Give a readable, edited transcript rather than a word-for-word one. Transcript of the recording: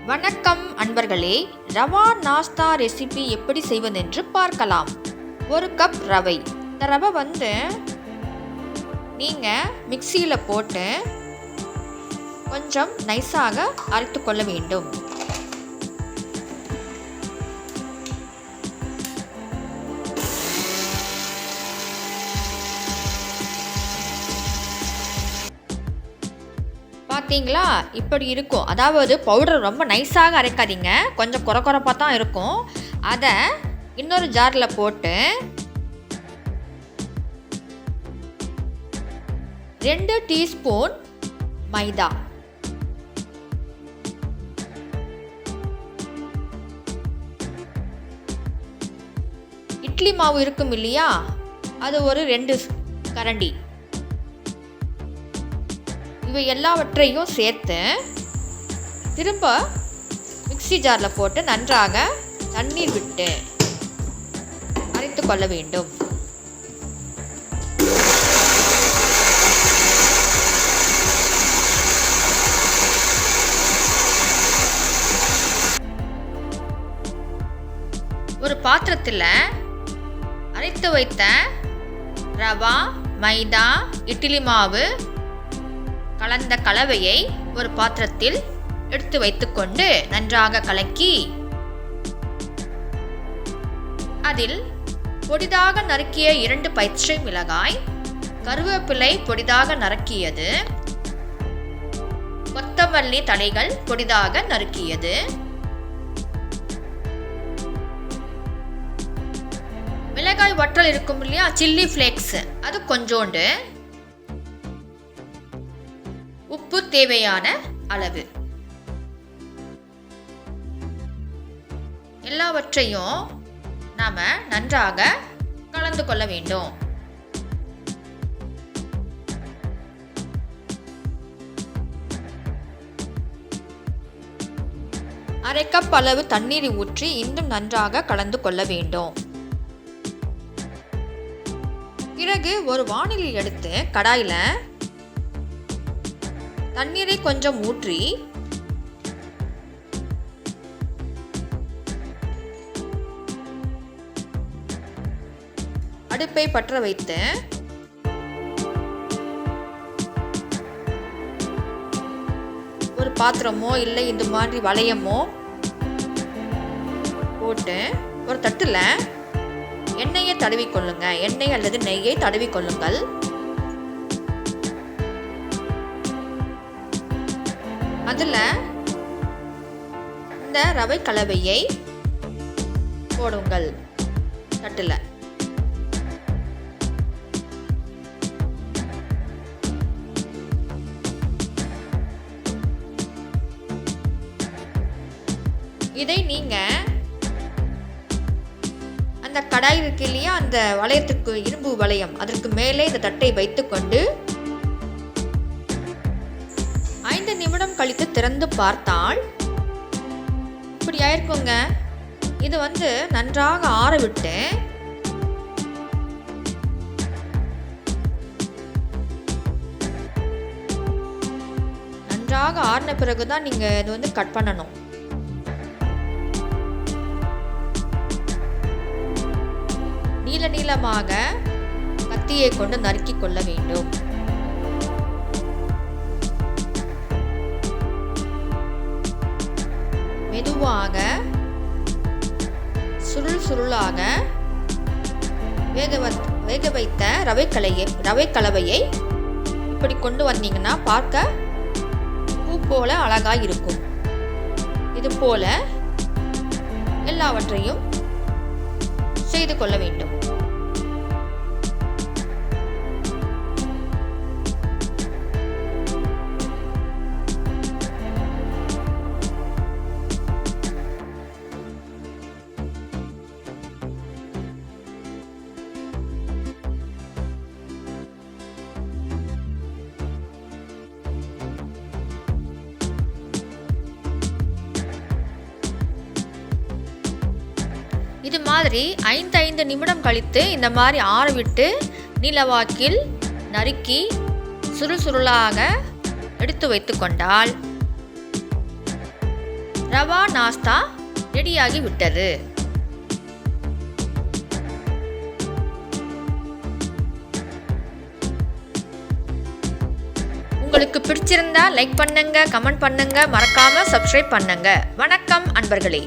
வணக்கம் அன்பர்களே, ரவா நாஸ்தா ரெசிபி எப்படி செய்வதென்று பார்க்கலாம். ஒரு கப் ரவை. இந்த ரவை நீங்கள் மிக்சியில் போட்டு கொஞ்சம் நைஸாக அரைத்து கொள்ள வேண்டும். பார்த்தீங்களா, இப்படி இருக்கும். அதாவது பவுடர் ரொம்ப நைஸாக அரைக்காதீங்க, கொஞ்சம் குறப்பாக தான் இருக்கும். அதை இன்னொரு ஜாரில் போட்டு 2 டீஸ்பூன் மைதா, இட்லி மாவு இருக்கும் இல்லையா, அது ஒரு 2 கரண்டி, இவை எல்லாவற்றையும் சேர்த்து திரும்ப மிக்ஸி ஜாரில் போட்டு நன்றாக தண்ணீர் விட்டு அரைத்து கொள்ள வேண்டும். ஒரு பாத்திரத்தில் அரைத்து வைத்த ரவா, மைதா, இட்லி மாவு கலந்த கலவையை ஒரு பாத்திரத்தில் எடுத்து வைத்துக்கொண்டு நன்றாக கலக்கி அதில் பொடிதாக நறுக்கிய 2 பச்சை மிளகாய், கருவேப்பிலை பொடிதாக நறுக்கியது, கொத்தமல்லி தழைகள் பொடிதாக நறுக்கியது, மிளகாய் வற்றல் இருக்கும் இல்லையா, சில்லி ஃப்ளேக்ஸ், அது கொஞ்சோண்டு, உப்பு தேவையான அளவு, எல்லாவற்றையும் நாம நன்றாக கலந்து கொள்ள வேண்டும். அரை கப் அளவு தண்ணீரை ஊற்றி இன்னும் நன்றாக கலந்து கொள்ள வேண்டும். பிறகு ஒரு வாணலி எடுத்து கடாயில் தண்ணீரை கொஞ்சம் ஊற்றி அடுப்பை பற்ற வைத்து ஒரு பாத்திரமோ இல்லை இந்த மாதிரி வளையமோ போட்டு ஒரு தட்டில் எண்ணெயை தடவிக்கொள்ளுங்க. எண்ணெய் அல்லது நெய்யை தடவிக்கொள்ளுங்கள். அதில் இந்த ரவை கலவையை போடுங்கள் தட்டில். இதை நீங்கள் அந்த கடாய் இருக்கு இல்லையா, அந்த வளையத்துக்கு, இரும்பு வளையம், அதற்கு மேலே இந்த தட்டை வைத்துக்கொண்டு 5 நிமிடம் கழித்து திறந்து பார்த்தால் இப்படி ஆயிருக்குங்க. இது நன்றாக ஆற விட்டு நன்றாக ஆறின பிறகுதான் நீங்க இது கட் பண்ணணும். நீள நீளமாக கத்தியை கொண்டு நறுக்கி கொள்ள வேண்டும். மெதுவாக சுருளாக வேக வைத்த ரவை கலவையை இப்படி கொண்டு வந்தீங்கன்னா பார்க்க பூ போல அழகாய் இருக்கும். இது போல எல்லாவற்றையும் செய்து கொள்ள வேண்டும். இது மாதிரி 5 நிமிடம் கழித்து இந்த மாதிரி ஆற விட்டு நீளவாக்கில் நறுக்கி சுருளாக எடுத்து வைத்து கொண்டால் ரவா நாஸ்தா ரெடியாகி விட்டது. உங்களுக்கு பிடிச்சிருந்தா லைக் பண்ணுங்க, கமெண்ட் பண்ணுங்க, மறக்காம சப்ஸ்கிரைப் பண்ணுங்க. வணக்கம் அன்பர்களே.